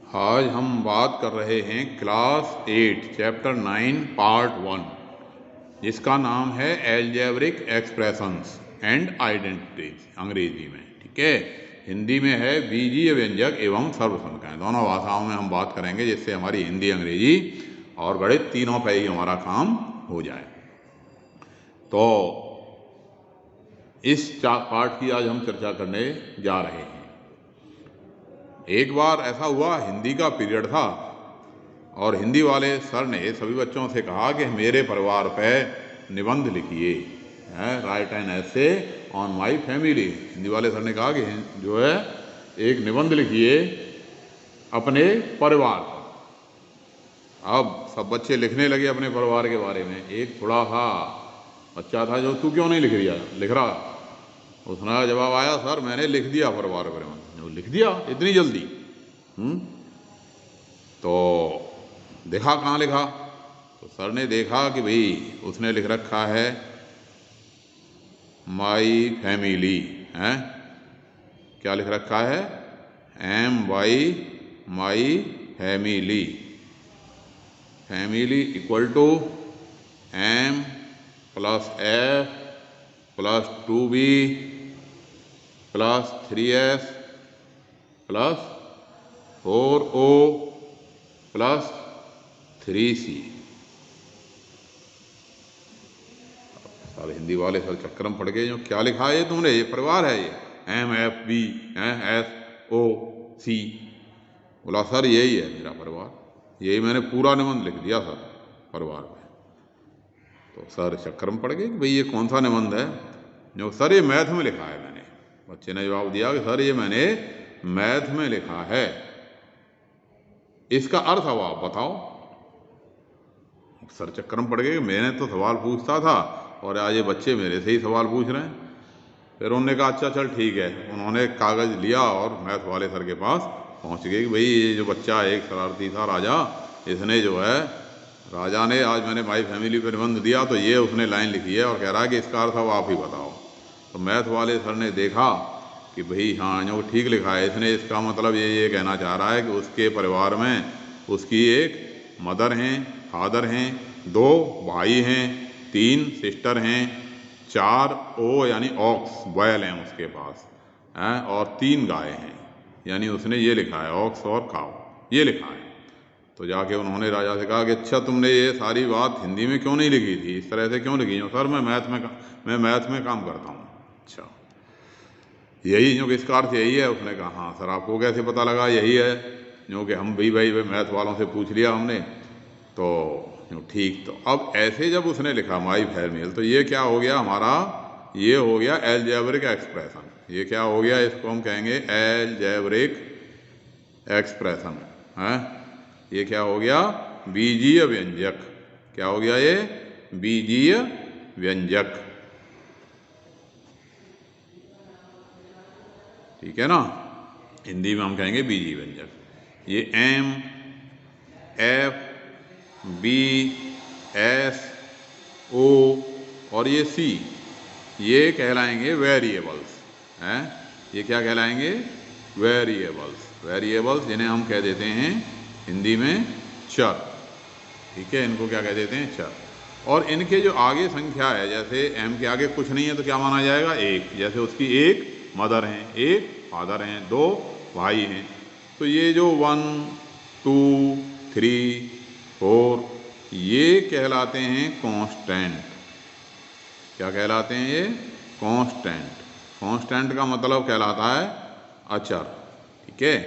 आज हम बात कर रहे हैं क्लास 8 चैप्टर 9 पार्ट 1 जिसका नाम है एल्जेब्रिक एक्सप्रेशंस एंड आइडेंटिटीज अंग्रेजी में। ठीक है, हिंदी में है बीजीय व्यंजक एवं सर्वसंख्याएं। दोनों भाषाओं में हम बात करेंगे जिससे हमारी हिंदी अंग्रेजी और गणित तीनों पे ही हमारा काम हो जाए। तो इस पार्ट की आज हम चर्चा करने जा रहे हैं। एक बार ऐसा हुआ, हिंदी का पीरियड था और हिंदी वाले सर ने सभी बच्चों से कहा कि मेरे परिवार पे निबंध लिखिए, right an essay on my family. Hindi वाले सर ने कहा कि जो है एक निबंध लिखिए अपने परिवार पर। अब सब बच्चे लिखने लगे अपने परिवार के बारे में। एक थोड़ा सा बच्चा था जो तू क्यों नहीं लिख रहा। उसका जवाब आया, सर मैंने लिख दिया परिवार के बारे में। लिख दिया इतनी जल्दी? तो देखा कहाँ लिखा। तो सर ने देखा कि भाई उसने लिख रखा है माई फैमिली। है क्या लिख रखा है? My family. Family equal to M plus F plus 2B plus 3S plus 4O plus 3C। सारे हिंदी वाले सर चक्कर में पड़ गए, जो क्या लिखा है तुमने, ये परिवार है, ये MFBSOC। बोला सर यही है मेरा परिवार, यही मैंने पूरा निबंध लिख दिया सर परिवार में। तो सर चक्कर में पड़ गए कि भाई ये कौन सा निबंध है। जो सर ये मैथ में लिखा है मैंने। बच्चे ने जवाब दिया कि सर ये मैंने मैथ में लिखा है, इसका अर्थ अब आप बताओ। सर चक्कर में पड़ गए, मैंने तो सवाल पूछता था और आज ये बच्चे मेरे से ही सवाल पूछ रहे हैं। फिर उन्होंने कहा अच्छा चल ठीक है। उन्होंने कागज़ लिया और मैथ वाले सर के पास पहुंच गए कि भाई ये जो बच्चा एक शरारती था राजा, इसने जो है राजा ने आज मैंने माई फैमिली पर निबंध दिया तो ये उसने लाइन लिखी है और कह रहा है कि इसका अर्थ अब आप ही बताओ। तो मैथ वाले सर ने देखा कि भाई हाँ जो ठीक लिखा है इसने, इसका मतलब ये कहना चाह रहा है कि उसके परिवार में उसकी एक मदर हैं, फादर हैं, 2 भाई हैं, 3 सिस्टर हैं, 4 ओ यानी ऑक्स बैल हैं उसके पास हैं, और 3 गाय हैं। यानी उसने ये लिखा है ऑक्स और काऊ, ये लिखा है। तो जाके उन्होंने राजा से कहा कि अच्छा तुमने ये सारी बात हिंदी में क्यों नहीं लिखी थी, इस तरह से क्यों लिखी? सर मैं मैथ में काम करता हूँ। अच्छा यही जो कि इसका अर्थ यही है? उसने कहा हाँ सर आपको कैसे पता लगा यही है? जो कि हम भाई मैथ वालों से पूछ लिया हमने। तो ठीक, तो अब ऐसे जब उसने लिखा माई फैमिली तो ये क्या हो गया हमारा, ये हो गया एल्जेब्रिक एक्सप्रेशन। ये क्या हो गया, इसको हम कहेंगे एल्जेब्रिक एक्सप्रेशन है। ये क्या हो गया? बीजीय व्यंजक। क्या हो गया ये? बीजीय व्यंजक। ठीक है ना, हिंदी में हम कहेंगे बीजीय व्यंजक। ये M F B S O और ये C ये कहलाएंगे वेरिएबल्स हैं। ये क्या कहलाएंगे? वेरिएबल्स। वेरिएबल्स जिन्हें हम कह देते हैं हिंदी में चर। ठीक है, इनको क्या कह देते हैं? चर। और इनके जो आगे संख्या है, जैसे M के आगे कुछ नहीं है तो क्या माना जाएगा? 1। जैसे उसकी 1 मदर हैं, 1 फादर हैं, 2 भाई हैं। तो ये जो 1 2 3 4 ये कहलाते हैं कांस्टेंट। क्या कहलाते हैं ये? कांस्टेंट। कांस्टेंट का मतलब कहलाता है अचर। ठीक है,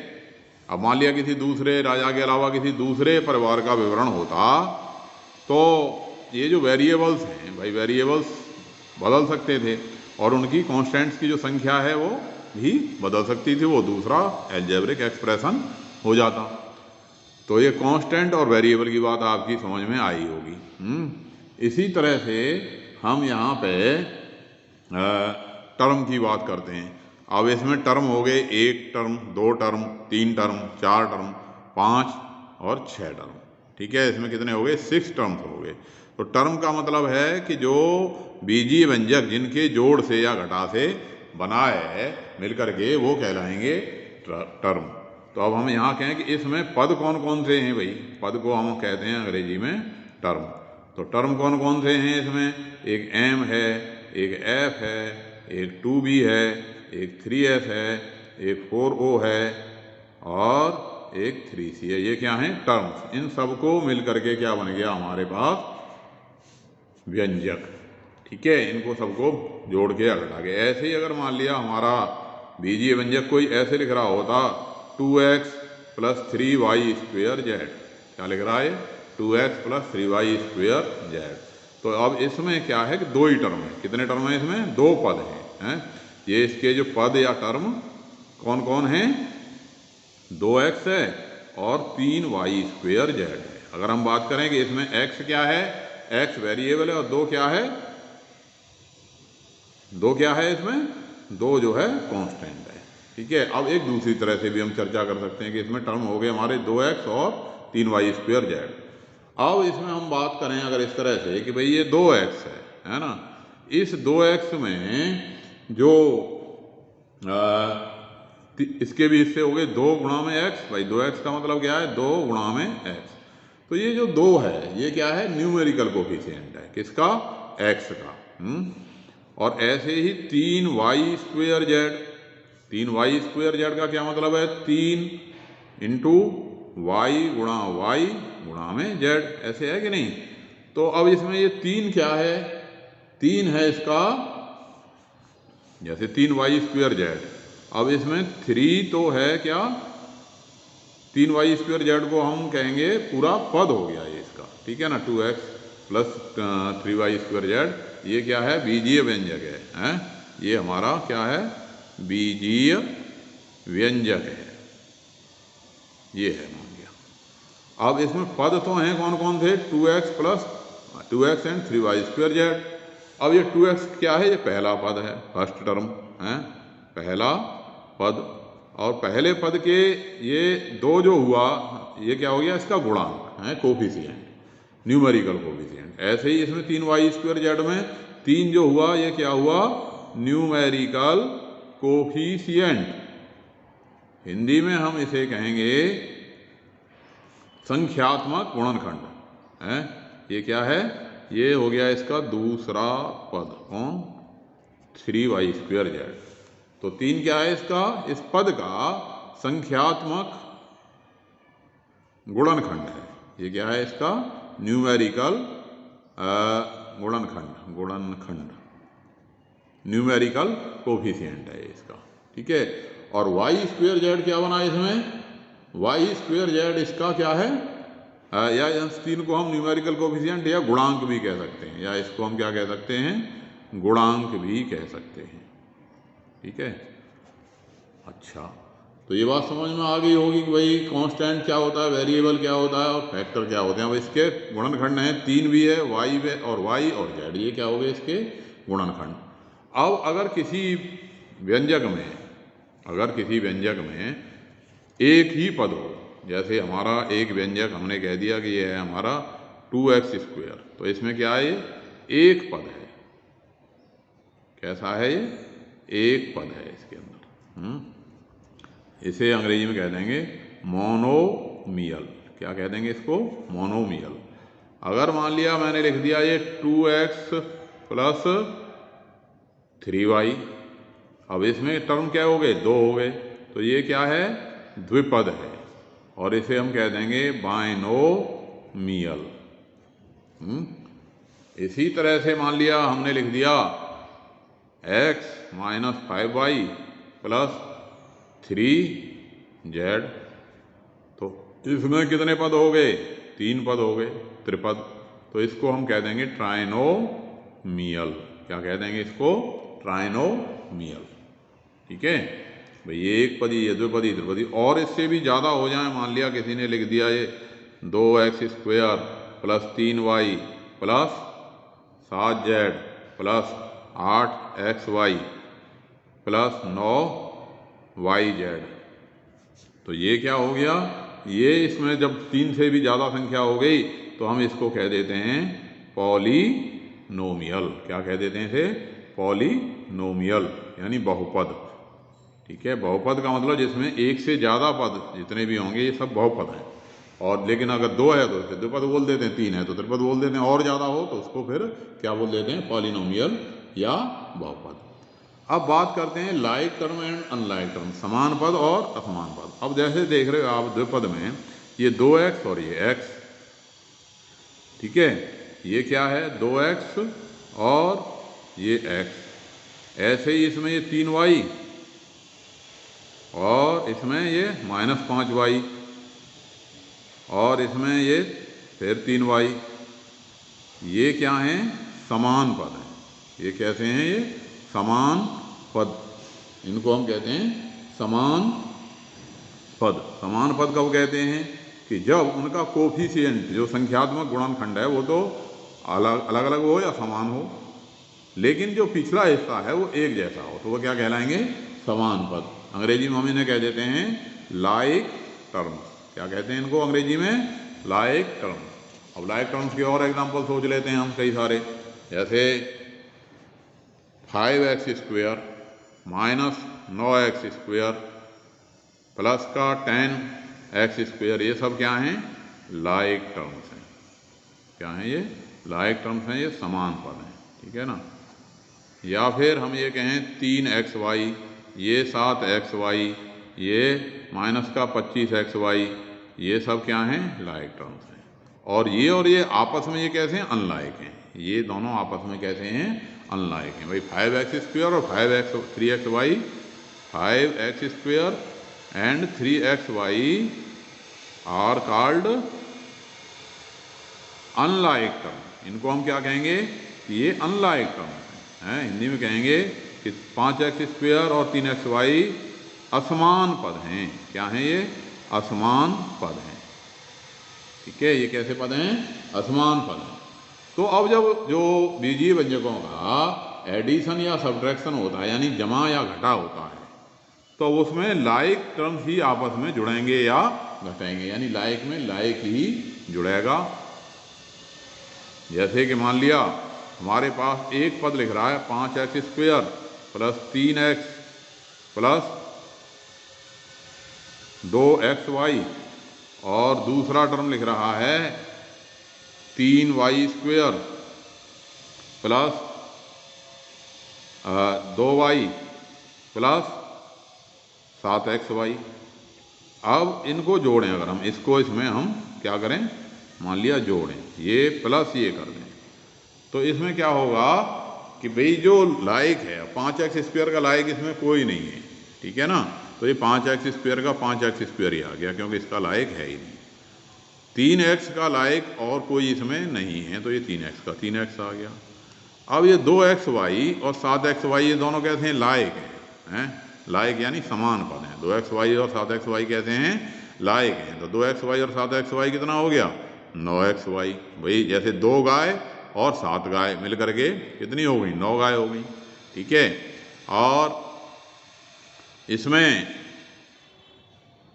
अब मान लिया किसी दूसरे राजा के अलावा किसी दूसरे परिवार का विवरण होता तो ये जो वेरिएबल्स हैं भाई, वेरिएबल्स बदल सकते थे और उनकी कांस्टेंट्स की जो संख्या है वो भी बदल सकती थी, वो दूसरा एल्जेब्रिक एक्सप्रेशन हो जाता। तो ये कांस्टेंट और वेरिएबल की बात आपकी समझ में आई होगी। इसी तरह से हम यहाँ पे टर्म की बात करते हैं। अब इसमें टर्म हो गए 1 टर्म, 2 टर्म, 3 टर्म, 4 टर्म, 5 और 6 टर्म। ठीक है, इसमें कितने हो गए? 6 टर्म्स हो गए। तो टर्म का मतलब है कि जो बीजीय व्यंजक जिनके जोड़ से या घटा से बना है मिलकर के, वो कहलाएंगे टर्म। तो अब हम यहाँ कहें कि इसमें पद कौन कौन से हैं भाई, पद को हम कहते हैं अंग्रेजी में टर्म। तो टर्म कौन कौन से हैं इसमें, एक m है, एक f है, एक 2b है, एक 3s है, एक 4o है और एक 3c है। ये क्या हैं, टर्म्स। इन सबको मिल करके क्या बन गया हमारे पास, व्यंजक। ठीक है, इनको सबको जोड़ के घटा के। ऐसे ही अगर मान लिया हमारा बीजीय व्यंजक कोई ऐसे लिख रहा होता 2x + 3y² z, क्या लिख रहा है, 2x + 3y² z। तो अब इसमें क्या है कि दो ही टर्म है। कितने टर्म है इसमें, दो पद हैं। ये इसके जो पद या टर्म कौन कौन हैं, 2x है और 3y² z है। अगर हम बात करें कि इसमें x क्या है, x वेरिएबल है और दो क्या है, दो क्या है इसमें, दो जो है कांस्टेंट है। ठीक है, अब एक दूसरी तरह से भी हम चर्चा कर सकते हैं कि इसमें टर्म हो गए हमारे 2x और 3y² z। अब इसमें हम बात करें अगर इस तरह से कि भाई ये 2x है ना, इस 2x में जो इसके भी हिस्से हो गए 2 गुणा में x। भाई 2x का मतलब क्या है, 2 गुणा में x। तो ये जो 2 है ये क्या है, न्यूमेरिकल कोफिशिएंट है, किसका, x का। और ऐसे ही 3y² z, 3y² z का क्या मतलब है, 3 इंटू y गुणा y गुणा में z, ऐसे है कि नहीं। तो अब इसमें ये 3 क्या है, 3 है इसका, जैसे 3y² z। अब इसमें 3 तो है क्या, 3y² z को हम कहेंगे पूरा पद हो गया ये इसका। ठीक है ना, 2x + 3y² z, ये क्या है, बीजीय व्यंजक है। ये हमारा क्या है, बीजीय व्यंजक है, ये है मान लिया। अब इसमें पद तो हैं कौन कौन थे, 2x एंड 3y² z। अब ये 2x क्या है, ये पहला पद है, फर्स्ट टर्म है, पहला पद। और पहले पद के ये 2 जो हुआ, ये क्या हो गया, इसका गुणांक है, कोफिशिएंट, न्यूमेरिकल कोफिशिएंट। ऐसे ही इसमें 3y² z में 3 जो हुआ, ये क्या हुआ, न्यूमेरिकल कोफिशिएंट। हिंदी में हम इसे कहेंगे संख्यात्मक गुणनखंड है। ये क्या है, ये हो गया इसका दूसरा पद, कौन, 3y² z। तो 3 क्या है इसका, इस पद का संख्यात्मक गुणनखंड है। ये क्या है इसका, न्यूमेरिकल गुणनखंड, न्यूमेरिकल कोफिशिएंट है इसका। ठीक है, और y² z क्या बना इसमें, y² z इसका क्या है, या इस 3 को हम न्यूमेरिकल कोफिशिएंट या गुणांक भी कह सकते हैं, या इसको हम क्या कह सकते हैं, गुणांक भी कह सकते हैं। ठीक है, अच्छा, तो ये बात समझ में आ गई होगी कि भाई कांस्टेंट क्या होता है, वेरिएबल क्या होता है और फैक्टर क्या होते हैं। अब इसके गुणनखंड हैं, 3 भी है, y और z, ये क्या हो गए इसके गुणनखंड। अब अगर किसी व्यंजक में एक ही पद हो, जैसे हमारा एक व्यंजक हमने कह दिया कि ये है हमारा 2x², तो इसमें क्या है, ये एक पद है। कैसा है, ये एक पद है इसके अंदर। इसे अंग्रेजी में कह देंगे मोनोमियल। क्या कह देंगे इसको, मोनोमियल। अगर मान लिया मैंने लिख दिया ये 2x + 3y, अब इसमें टर्म क्या हो गए, 2 हो गए, तो ये क्या है, द्विपद है, और इसे हम कह देंगे बाइनोमियल। इसी तरह से मान लिया हमने लिख दिया x - 5y + 3z, तो इसमें कितने पद हो गए, 3 पद हो गए, त्रिपद। तो इसको हम कह देंगे ट्राइनोमियल। क्या कह देंगे इसको, ट्राइनोमियल। ठीक है भाई, ये एक पदी, ये द्विपदी, त्रिपदी। और इससे भी ज़्यादा हो जाए, मान लिया किसी ने लिख दिया ये 2x² + 3y + 7z + 8xy + 9yz, तो ये क्या हो गया, ये इसमें जब 3 से भी ज़्यादा संख्या हो गई तो हम इसको कह देते हैं पॉलीनोमियल। क्या कह देते हैं इसे, पॉलीनोमियल, यानी बहुपद। ठीक है, बहुपद का मतलब जिसमें एक से ज़्यादा पद जितने भी होंगे ये सब बहुपद हैं। और लेकिन अगर दो है तो उसे द्विपद बोल देते हैं, तीन है तो त्रिपद बोल देते हैं, और ज़्यादा हो तो उसको फिर क्या बोल देते हैं, पॉलिनोमियल या बहुपद। अब बात करते हैं like term and unlike term, समान पद और असमान पद। अब जैसे देख रहे हो आप द्विपद में ये 2x और ये x, ठीक है, ये क्या है 2x और ये x। ऐसे ही इसमें ये 3y और इसमें ये -5y और इसमें ये फिर 3y। ये क्या हैं, समान पद हैं। ये कैसे हैं, ये समान पद, इनको हम कहते हैं समान पद। समान पद कब कहते हैं कि जब उनका कोफिशिएंट जो संख्यात्मक गुणनखंड है वो तो अलग अलग हो या समान हो, लेकिन जो पिछला हिस्सा है वो एक जैसा हो, तो वो क्या कहलाएंगे, समान पद। अंग्रेजी में हम इन्हें कह देते हैं लाइक टर्म्स। क्या कहते हैं इनको अंग्रेजी में, लाइक टर्म्स। अब लाइक टर्म्स के और एग्जाम्पल सोच लेते हैं हम कई सारे, जैसे 5x² माइनस 9x² प्लस का 10x², ये सब क्या हैं, लाइक टर्म्स हैं। क्या हैं ये, लाइक टर्म्स हैं, ये समान पद हैं, ठीक है ना। या फिर हम ये कहें 3xy, ये 7xy, ये माइनस का 25xy, ये सब क्या हैं, लाइक टर्म्स हैं। और ये आपस में ये कैसे हैं, अनलाइक हैं। ये दोनों आपस में कैसे हैं, अनलाइक हैं। भाई 5x² और 3xy, 5x² and 3xy are called unlike term. इनको हम क्या कहेंगे, ये अनलाइक टर्म हैं। हिंदी में कहेंगे कि 5x² और 3xy असमान पद हैं। क्या हैं ये, असमान पद हैं, ठीक है। ये कैसे पद हैं, असमान पद हैं। तो अब जब जो बीजीय व्यंजकों का एडिशन या सब्ट्रैक्शन होता है, यानी जमा या घटा होता है, तो उसमें लाइक टर्म्स ही आपस में जुड़ेंगे या घटेंगे, यानी लाइक में लाइक ही जुड़ेगा। जैसे कि मान लिया हमारे पास एक पद लिख रहा है 5x² plus 3x plus 2xy, और दूसरा टर्म लिख रहा है 3y² plus 2y plus 7xy। अब इनको जोड़ें, अगर हम इसको इसमें हम क्या करें, मान लिया जोड़ें, ये प्लस ये कर दें, तो इसमें क्या होगा कि भाई जो लाइक है 5x² का लाइक इसमें कोई नहीं है, ठीक है ना। तो ये 5x² का 5x² ही आ गया, क्योंकि इसका लाइक है ही नहीं। 3x का लाइक और कोई इसमें नहीं है, तो ये 3x का 3x आ गया। अब ये 2xy और 7xy ये दोनों कैसे हैं, लाइक हैं, लाइक यानी समान पद हैं। 2xy और 7xy कैसे हैं, लाइक हैं। तो 2xy और 7xy कितना हो गया, 9xy। भाई जैसे 2 गाय और 7 गाय मिल करके कितनी हो गई, 9 गाय हो गई, ठीक है। और इसमें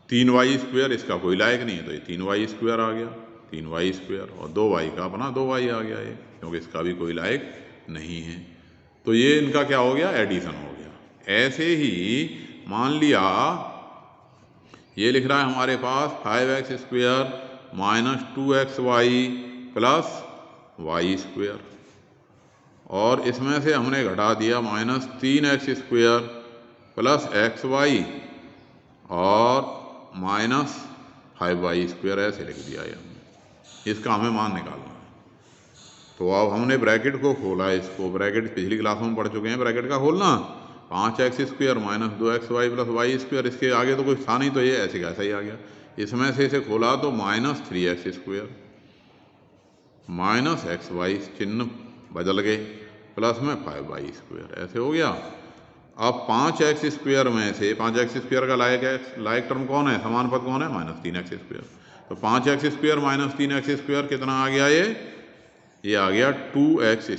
3y², इसका कोई लायक नहीं है, तो ये 3y² आ गया, 3y², और 2y का अपना 2y आ गया ये, क्योंकि इसका भी कोई लायक नहीं है। तो ये इनका क्या हो गया, एडिशन हो गया। ऐसे ही मान लिया ये लिख रहा है हमारे पास 5x² minus 2xy plus y², और इसमें से हमने घटा दिया माइनस 3x² प्लस xy और माइनस 5y², ऐसे लिख दिया है हमने। इसका हमें मान निकालना है। तो अब हमने ब्रैकेट को खोला, इसको ब्रैकेट पिछली क्लास में पढ़ चुके हैं, ब्रैकेट का खोलना 5x² minus 2xy plus y², इसके आगे तो कुछ था नहीं, तो ये ऐसे कैसा ही आ गया। इसमें से इसे खोला तो माइनस 3x² माइनस xy, चिन्ह बदल गए, प्लस में 5y², ऐसे हो गया। अब 5x² में से 5x² का लायक टर्म कौन है, समान पद कौन है, माइनस 3x²। तो 5x² माइनस 3x² कितना आ गया, ये आ गया 2x²।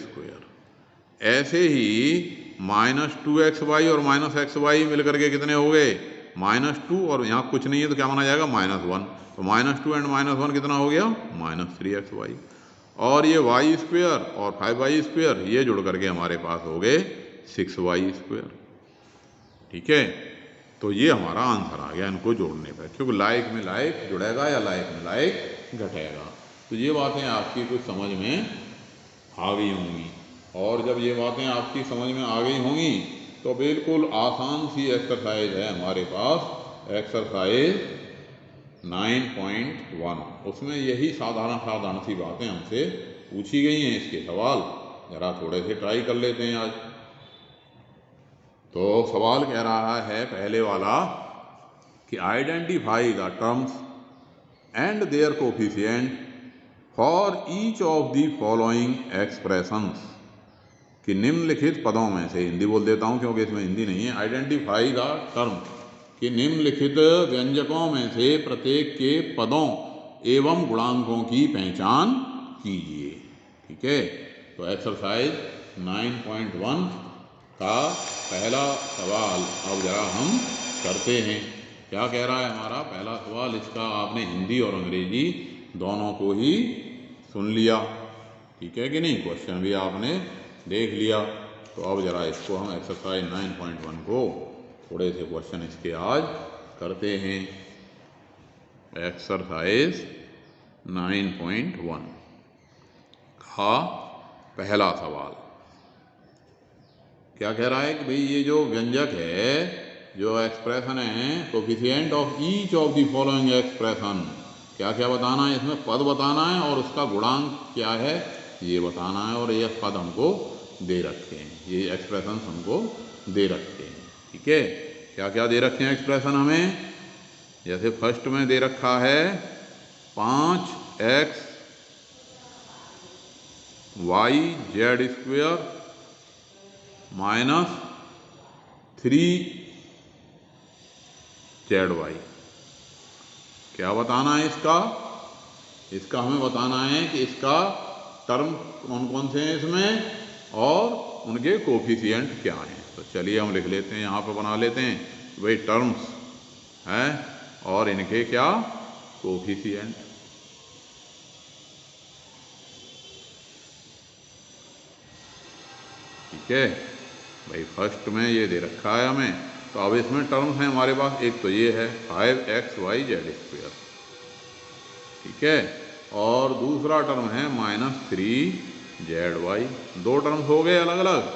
ऐसे ही माइनस 2xy और माइनस xy मिलकर के कितने हो गए, -2, और यहाँ कुछ नहीं है तो क्या माना जाएगा, -1। तो -2 एंड -1 कितना हो गया, -3xy। और ये y² और 5y², ये जुड़ करके हमारे पास हो गए 6y², ठीक है। तो ये हमारा आंसर आ गया इनको जोड़ने पर, क्योंकि लाइक में लाइक जुड़ेगा या लाइक में लाइक घटेगा। तो ये बातें आपकी कुछ समझ में आ गई होंगी, और जब ये बातें आपकी समझ में आ गई होंगी तो बिल्कुल आसान सी एक्सरसाइज है हमारे पास, एक्सरसाइज 9.1। उसमें यही साधारण सी बातें हमसे पूछी गई हैं। इसके सवाल ज़रा थोड़े से ट्राई कर लेते हैं आज। तो सवाल कह रहा है पहले वाला कि identify the terms and their coefficient for each of the following expressions, कि निम्नलिखित पदों में से, हिंदी बोल देता हूँ क्योंकि इसमें हिंदी नहीं है, आइडेंटिफाई द टर्म, कि निम्नलिखित व्यंजकों में से प्रत्येक के पदों एवं गुणांकों की पहचान कीजिए। ठीक है, तो एक्सरसाइज 9.1 का पहला सवाल अब जरा हम करते हैं। क्या कह रहा है हमारा पहला सवाल? इसका आपने हिंदी और अंग्रेजी दोनों को ही सुन लिया, ठीक है कि नहीं? क्वेश्चन भी आपने देख लिया। तो अब जरा इसको हम एक्सरसाइज 9.1 को थोड़े से क्वेश्चन इसके आज करते हैं। एक्सरसाइज 9.1 का पहला सवाल क्या कह रहा है कि भाई ये जो व्यंजक है, जो एक्सप्रेशन है, coefficient of each of the following expression, क्या क्या बताना है इसमें? पद बताना है और उसका गुणांक क्या है ये बताना है, और ये पद हमको दे रखे हैं, ये एक्सप्रेशन हमको दे रखे हैं। ठीक है, क्या क्या दे रखे हैं एक्सप्रेशन हमें? जैसे फर्स्ट में दे रखा है 5x y z square minus 3z y। क्या बताना है इसका? इसका हमें बताना है कि इसका टर्म कौन कौन से हैं इसमें और उनके कोफिशिएंट क्या हैं। तो चलिए हम लिख लेते हैं, यहाँ पर बना लेते हैं भाई टर्म्स हैं और इनके क्या कोफिशिएंट। ठीक है भाई, फर्स्ट में ये दे रखा है हमें, तो अब इसमें टर्म्स हैं हमारे पास। एक तो ये है 5xy z स्क्वेयर, ठीक है, और दूसरा टर्म है -3zy। दो टर्म्स हो गए अलग अलग।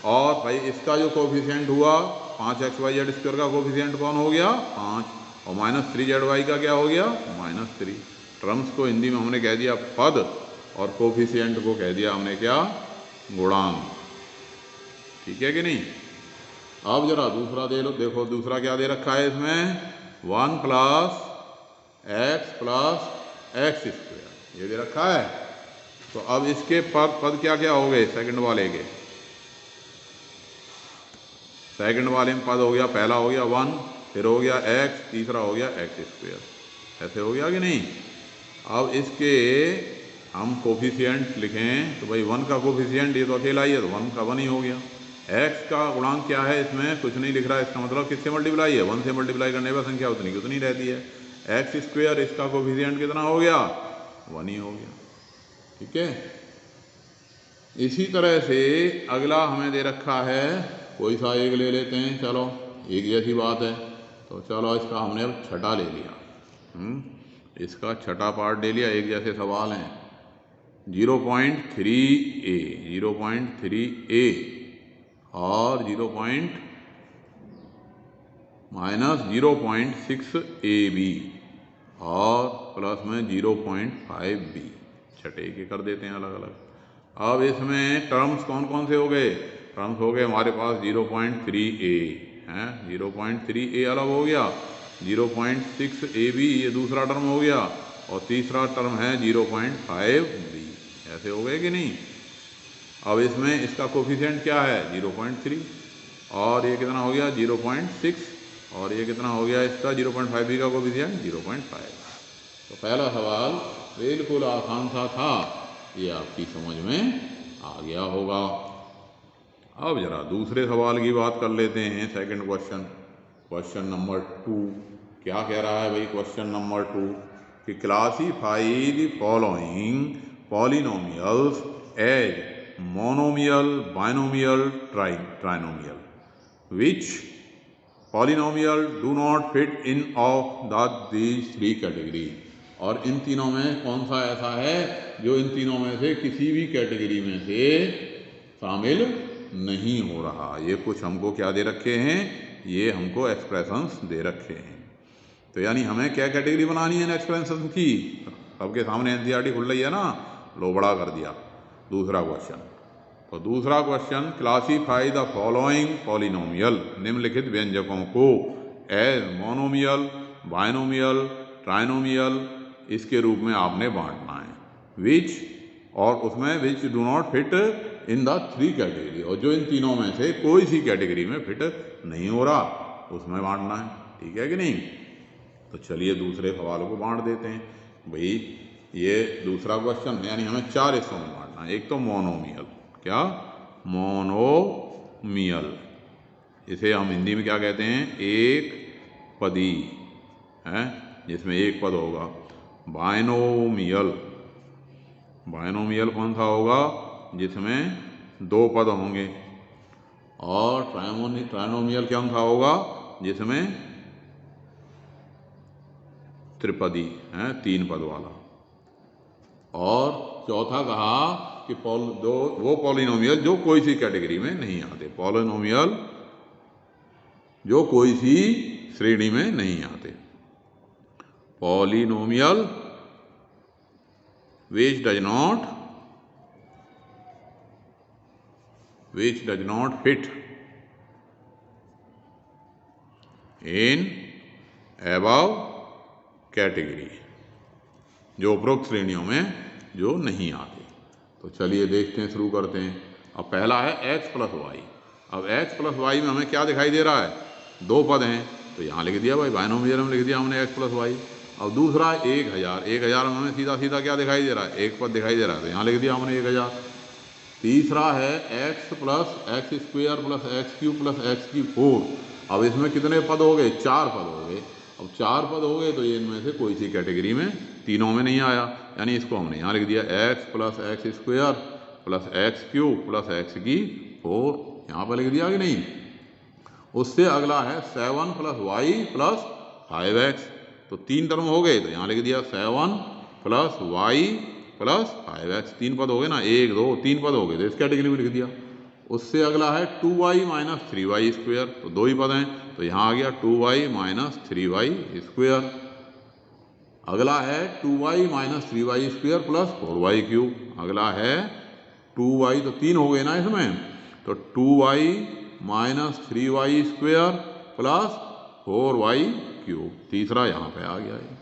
और भाई इसका जो कोफिशिएंट हुआ 5xy z स्क्वेयर का कोफिशिएंट कौन हो गया? 5, और -3zy का क्या हो गया? -3। टर्म्स को हिंदी में हमने कह दिया पद और कोफिशिएंट को कह दिया हमने क्या? गुणांक। ठीक है कि नहीं? अब जरा दूसरा दे लो, देखो दूसरा क्या दे रखा है इसमें? 1 + x + x स्क्वेयर, ये दे रखा है। तो अब इसके पद क्या क्या हो गए? सेकंड वाले के, सेकंड वाले में पद हो गया, पहला हो गया 1, फिर हो गया x, तीसरा हो गया x स्क्वेयर। ऐसे हो गया कि नहीं? अब इसके हम कोफिशिएंट लिखें तो भाई 1 का कोफिशिएंट ये तो अकेला ही है, तो 1 का 1 ही हो गया। x का गुणांक क्या है? इसमें कुछ नहीं लिख रहा है, इसका मतलब किससे मल्टीप्लाई है? 1 से मल्टीप्लाई करने पर संख्या उतनी की उतनी रहती है। x स्क्वेयर, इसका कोफिशिएंट कितना हो गया? 1 ही हो गया। ठीक है, इसी तरह से अगला हमें दे रखा है, कोई सा एक ले लेते हैं, चलो एक जैसी बात है। तो चलो इसका हमने अब छठा ले लिया, इसका छठा पार्ट ले लिया, एक जैसे सवाल हैं। 0.3a, 0.3a और -0.6ab और प्लस में 0.5b, छठे के कर देते हैं अलग अलग। अब इसमें टर्म्स कौन कौन से हो गए? टर्म्स हो गए हमारे पास 0.3a हैं, 0.3a अलग हो गया, 0.6ab ये दूसरा टर्म हो गया, और तीसरा टर्म है 0.5b। ऐसे हो गए कि नहीं? अब इसमें इसका कोफिशिएंट क्या है? 0.3, और ये कितना हो गया? 0.6, और ये कितना हो गया इसका? 0.5b का कोफिशिएंट 0.5। तो पहला सवाल बिल्कुल आसान सा था, ये आपकी समझ में आ गया होगा। अब जरा दूसरे सवाल की बात कर लेते हैं, सेकंड क्वेश्चन, क्वेश्चन नंबर 2। क्या कह रहा है भाई क्वेश्चन नंबर 2? कि classify the following polynomials as monomial, binomial, trinomial, which polynomial do not fit in of these three category. और इन तीनों में कौन सा ऐसा है जो इन तीनों में से किसी भी कैटेगरी में से शामिल नहीं हो रहा। ये कुछ हमको क्या दे रखे हैं, ये हमको एक्सप्रेशंस दे रखे हैं। तो यानी हमें क्या कैटेगरी बनानी है इन एक्सप्रेशंस की, सबके सामने एनसीईआरटी खुल रही है ना, लो बड़ा कर दिया। दूसरा क्वेश्चन, तो दूसरा question, classify the following polynomial, निम्नलिखित व्यंजकों को एज मोनोमियल, बायनोमियल, ट्राइनोमियल इसके रूप में आपने बांटना है। विच, और उसमें which do not fit in the three category, और जो इन तीनों में से कोई सी कैटेगरी में फिट नहीं हो रहा उसमें बांटना है। ठीक है कि नहीं। तो चलिए दूसरे सवालों को बांट देते हैं। भाई ये दूसरा क्वेश्चन, यानी हमें चार हिस्सों में बांटना है। एक तो मोनोमियल, क्या मोनोमियल, इसे हम हिंदी में क्या कहते हैं, एक पदी है जिसमें एक पद होगा। बायनोमियल, बायनोमियल कौन सा होगा, जिसमें दो पद होंगे। और ट्राइनोमियल क्या सा होगा, जिसमें त्रिपदी है, तीन पद वाला। और चौथा कहा कि वो पॉलिनोमियल जो कोई सी कैटेगरी में नहीं आते, पॉलिनोमियल जो कोई सी श्रेणी में नहीं आते। Polynomial which does not fit in above category, जो उपरोक्त श्रेणियों में जो नहीं आते। तो चलिए देखते हैं, शुरू करते हैं। अब पहला है x प्लस वाई। अब x प्लस वाई में हमें क्या दिखाई दे रहा है, दो पद हैं, तो यहाँ लिख दिया भाई, बायनोमियल में लिख दिया हमने x प्लस वाई। अब दूसरा 1000, 1000 में हमें सीधा सीधा क्या दिखाई दे रहा है, एक पद दिखाई दे रहा है, तो यहाँ लिख दिया हमने 1000। तीसरा है x plus x square plus x cube plus x की 4। अब इसमें कितने पद हो गए, चार पद हो गए। अब चार पद हो गए तो ये इनमें से कोई सी कैटेगरी में तीनों में नहीं आया, यानी इसको हमने यहाँ लिख दिया x plus x square plus x cube plus x की 4, यहाँ पर लिख दिया कि नहीं। उससे अगला है 7 प्लस वाई प्लस 5x, तो तीन टर्म हो गए, तो यहाँ लिख दिया 7 प्लस वाई प्लस 5x, तीन पद हो गए ना, एक दो तीन पद हो गए, तो इस कैटेगरी में लिख दिया। उससे अगला है 2y माइनस 3y स्क्वेयर, तो दो ही पद हैं, तो यहाँ आ गया 2y माइनस 3y स्क्वेयर। अगला है 2y minus 3y square plus 4y cube. अगला है 2y, तो तीन हो गए ना इसमें, तो 2y minus 3y square plus 4y cube, तीसरा यहाँ पे आ गया है।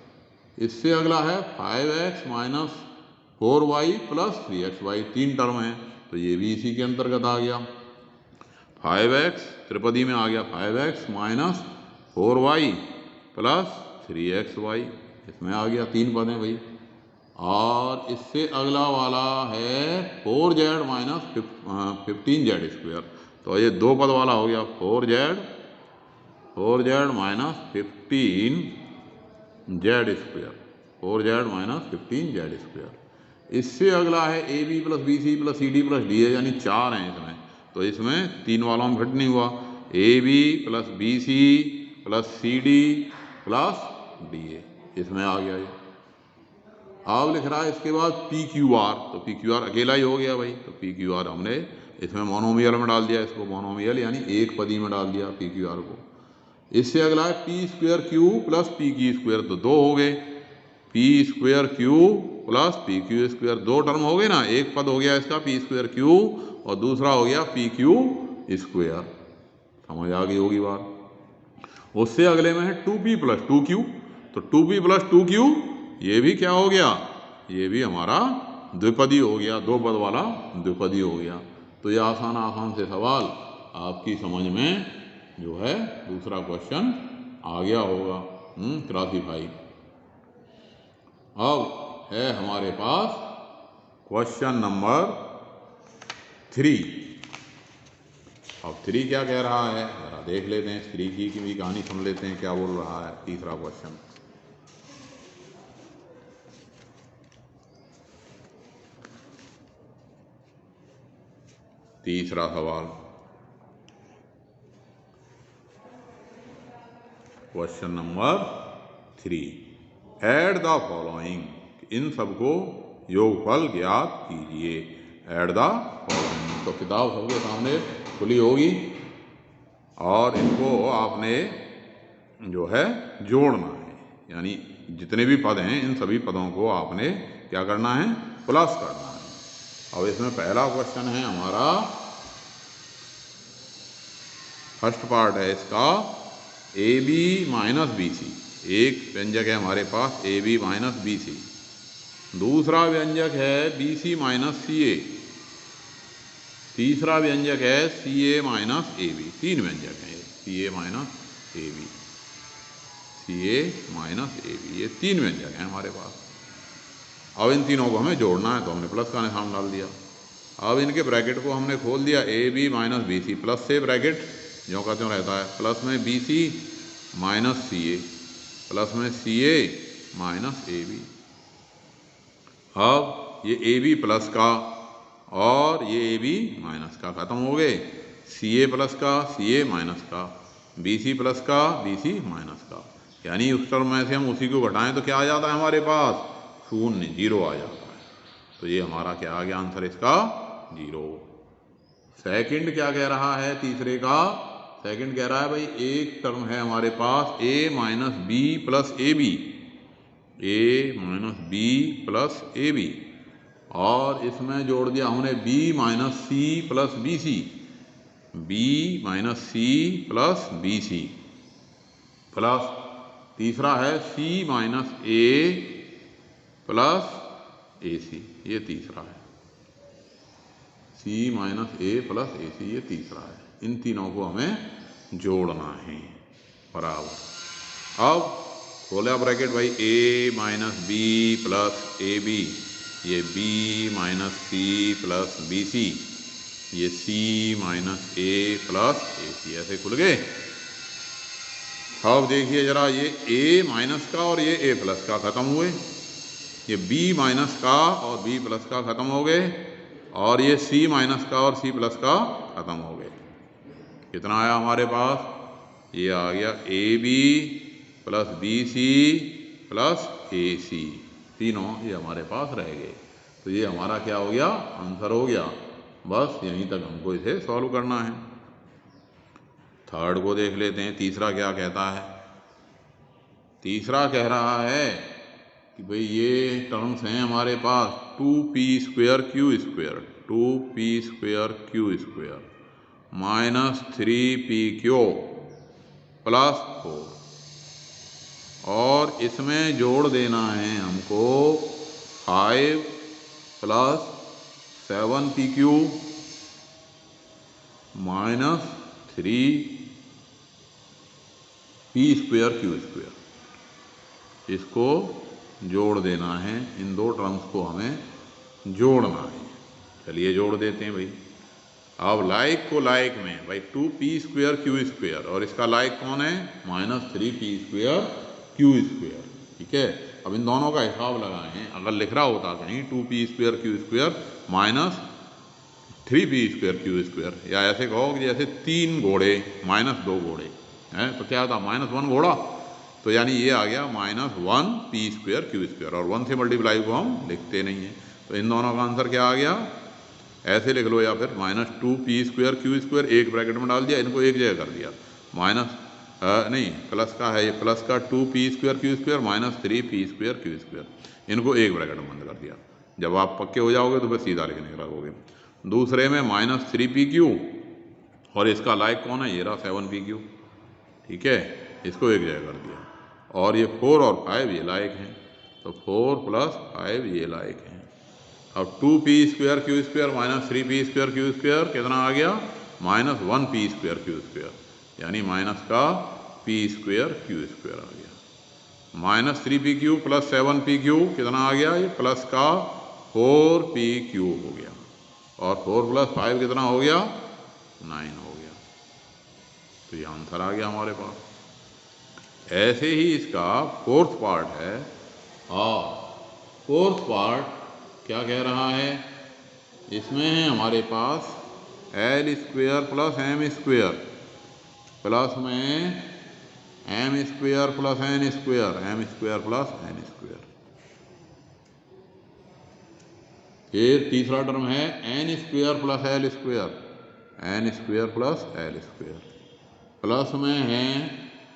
इससे अगला है 5x minus 4y plus 3xy, तीन टर्म है, तो ये भी इसी के अंतर्गत आ गया। 5x त्रिपदी में आ गया, 5x minus 4y plus 3xy, इसमें आ गया, तीन पद हैं भाई। और इससे अगला वाला है 4z माइनस 15z स्क्वेयर, तो ये दो पद वाला हो गया, 4z minus 15z square, 4z minus 15z square. इससे अगला है a B plus B C plus c d plus d a, यानी चार हैं इसमें, तो इसमें तीन वालों में फिट नहीं हुआ, a B plus B C plus c d plus d a, इसमें आ गया ये। अब लिख रहा है इसके बाद पी क्यू आर, तो पी क्यू आर अकेला ही हो गया भाई, तो पी क्यू आर हमने इसमें मोनोमियल में डाल दिया, इसको मोनोमियल यानी एक पदी में डाल दिया पी क्यू आर को। इससे अगला है P square Q plus P की स्क्वेयर, तो दो हो गए, P square Q plus P Q square, दो टर्म हो गए ना, एक पद हो गया इसका पी स्क्वेयर क्यू और दूसरा हो गया पी क्यू स्क्वेयर, समझ आ गई होगी बात। उससे अगले में है 2p प्लस 2q, तो 2p प्लस 2q ये भी क्या हो गया, ये भी हमारा द्विपदी हो गया, दो पद वाला द्विपदी हो गया। तो ये आसान आसान से सवाल आपकी समझ में जो है दूसरा क्वेश्चन आ गया होगा। क्लासीफाई। अब है हमारे पास क्वेश्चन नंबर 3। अब 3 क्या कह रहा है, जरा देख लेते हैं, 3 की भी कहानी सुन लेते हैं, क्या बोल रहा है तीसरा क्वेश्चन। तीसरा सवाल, question number 3, add the following, इन सबको योगफल ज्ञात कीजिए। ऐड द फॉलोइंग, तो किताब सबके सामने खुली होगी और इनको आपने जो है जोड़ना है, यानी जितने भी पद हैं इन सभी पदों को आपने क्या करना है, प्लस करना है। अब इसमें पहला क्वेश्चन है हमारा, फर्स्ट पार्ट है इसका, A B minus B C. एक व्यंजक है हमारे पास A B minus B C, दूसरा व्यंजक है बी सी माइनस सी ए, तीसरा व्यंजक है सी ए माइनस ए बी। तीन व्यंजक हैं, C A minus A B, C A minus A B, ये तीन व्यंजक हैं हमारे पास। अब इन तीनों को हमें जोड़ना है तो हमने प्लस का निशान डाल दिया। अब इनके ब्रैकेट को हमने खोल दिया, a B minus B C, plus से ब्रैकेट ज्यों का त्यों रहता है, प्लस में b c minus c a, plus में c A minus A B. अब ये ए बी प्लस का और ये ए बी माइनस का खत्म हो गए, सी ए प्लस का, सी ए माइनस का, बी सी प्लस का, बी सी माइनस का, यानी उस टर्म में से हम उसी को घटाएं तो क्या आ जाता है हमारे पास, शून्य, जीरो आ जाता है। तो ये हमारा क्या आ गया आंसर इसका, जीरो। सेकंड क्या कह रहा है तीसरे का, सेकंड कह रहा है भाई एक टर्म है हमारे पास A minus B plus A B, A minus B plus A B, और इसमें जोड़ दिया हमने B minus C plus B C, B minus C plus B C, plus तीसरा है सी माइनस ए प्लस ए सी, ये तीसरा है, सी माइनस ए प्लस ए सी, ये तीसरा है। इन तीनों को हमें जोड़ना है बराबर। अब खोला ब्रैकेट भाई, A minus B plus A B, ये B minus C plus B C, ये C minus A plus A सी, ऐसे खुल गए। अब देखिए जरा, ये ए माइनस का और ये ए प्लस का खत्म हुए, ये बी माइनस का और बी प्लस का खत्म हो गए, और ये सी माइनस का और सी प्लस का खत्म हो गए। कितना आया हमारे पास, ये आ गया A B plus B C plus A C, तीनों ये हमारे पास रह गए। तो ये हमारा क्या हो गया, आंसर हो गया। बस यहीं तक हमको इसे सॉल्व करना है। थर्ड को देख लेते हैं, तीसरा क्या कहता है। तीसरा कह रहा है कि भाई ये टर्म्स हैं हमारे पास, 2p² Q square, 2p² Q square minus 3p³ plus 4, और इसमें जोड़ देना है हमको 5 plus 7p³ minus 3p² Q square, इसको जोड़ देना है। इन दो टर्म्स को हमें जोड़ना है। चलिए जोड़ देते हैं भाई। अब लाइक को लाइक में भाई, 2p² क्यू स्क्वेयर, और इसका लाइक कौन है, माइनस 3p² क्यू स्क्वेयर, ठीक है। अब इन दोनों का हिसाब लगाएं, अगर लिख रहा होता कहीं 2p² Q square minus 3p² Q square, या ऐसे कहो कि जैसे 3 घोड़े माइनस 2 घोड़े हैं, तो क्या होता, -1 घोड़ा, तो यानी ये आ गया -1p² क्यू स्क्वेयर, और 1 से मल्टीप्लाई को हम लिखते नहीं हैं। तो इन दोनों का आंसर क्या आ गया, ऐसे लिख लो, या फिर -2p² क्यू स्क्वेयर एक ब्रैकेट में डाल दिया, इनको एक जगह कर दिया, नहीं प्लस का है ये, प्लस का 2p² Q square minus 3p² Q square, इनको एक ब्रैकेट में बंद कर दिया। जब आप पक्के हो जाओगे तो फिर सीधा लिखने लगोगे। दूसरे में -3p³ और इसका लाइक कौन है, ये रहा 7p³, ठीक है, इसको एक जगह कर दिया, और ये 4 और 5 ये लाइक हैं, तो 4 प्लस 5 ये लाइक हैं। अब 2p² Q square minus 3p² Q square कितना आ गया, -1p² क्यू स्क्वेयर, यानी माइनस का p² क्यू स्क्वेयर आ गया, -3p³ प्लस 7p³ कितना आ गया, ये प्लस का 4p³ हो गया, और 4 प्लस 5 कितना हो गया, 9 हो गया। तो ये आंसर आ गया हमारे पास। ऐसे ही इसका फोर्थ पार्ट है, और फोर्थ पार्ट क्या कह रहा है, इसमें है हमारे पास l² प्लस m² प्लस में m square plus n square, m square plus n square. फिर तीसरा टर्म है n square plus l square, n square plus l square. Plus में है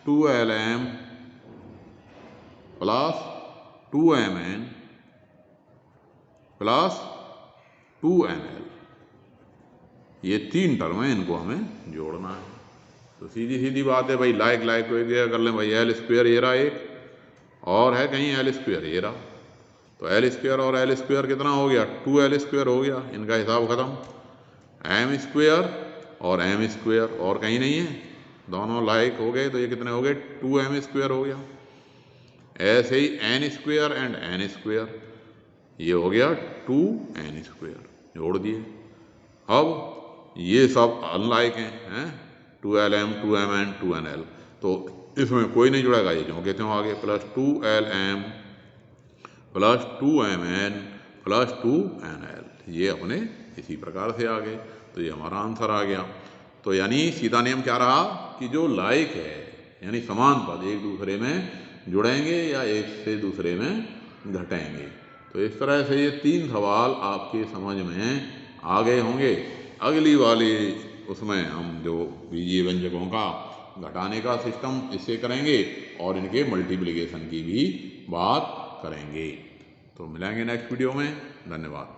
2lm plus 2mn plus 2nl। ये तीन term है, इनको हमें जोड़ना है। तो सीधी सीधी बात है भाई, लाइक लाइक को एक जगह कर लें भाई, एल स्क्वेयर ये रहा एक, और है कहीं एल स्क्वेयर ये रहा। तो एल स्क्वेयर और एल स्क्वेयर कितना हो गया, 2l स्क्वेयर हो गया, इनका हिसाब खत्म। एम स्क्वेयर और एम स्क्वेयर और कहीं नहीं है, दोनों लाइक हो गए, तो ये कितने हो गए, 2m स्क्वेयर हो गया। ऐसे ही N square and N square, ये हो गया 2n स्क्वेयर, जोड़ दिए। अब ये सब अनलाइक हैं, 2lm 2mn 2nl, तो इसमें कोई नहीं जुड़ेगा, ये जो कहते हो आगे, plus 2lm plus 2mn plus 2nl, ये अपने इसी प्रकार से आ गए। तो ये हमारा आंसर आ गया। तो यानी सीधा नियम क्या रहा कि जो लाइक है यानी समान पद एक दूसरे में जुड़ेंगे या एक से दूसरे में घटेंगे। तो इस तरह से ये तीन सवाल आपके समझ में आ गए होंगे। अगली वाली उसमें हम जो बीजीय व्यंजकों का घटाने का सिस्टम इससे करेंगे और इनके मल्टीप्लिकेशन की भी बात करेंगे। तो मिलेंगे नेक्स्ट वीडियो में। धन्यवाद।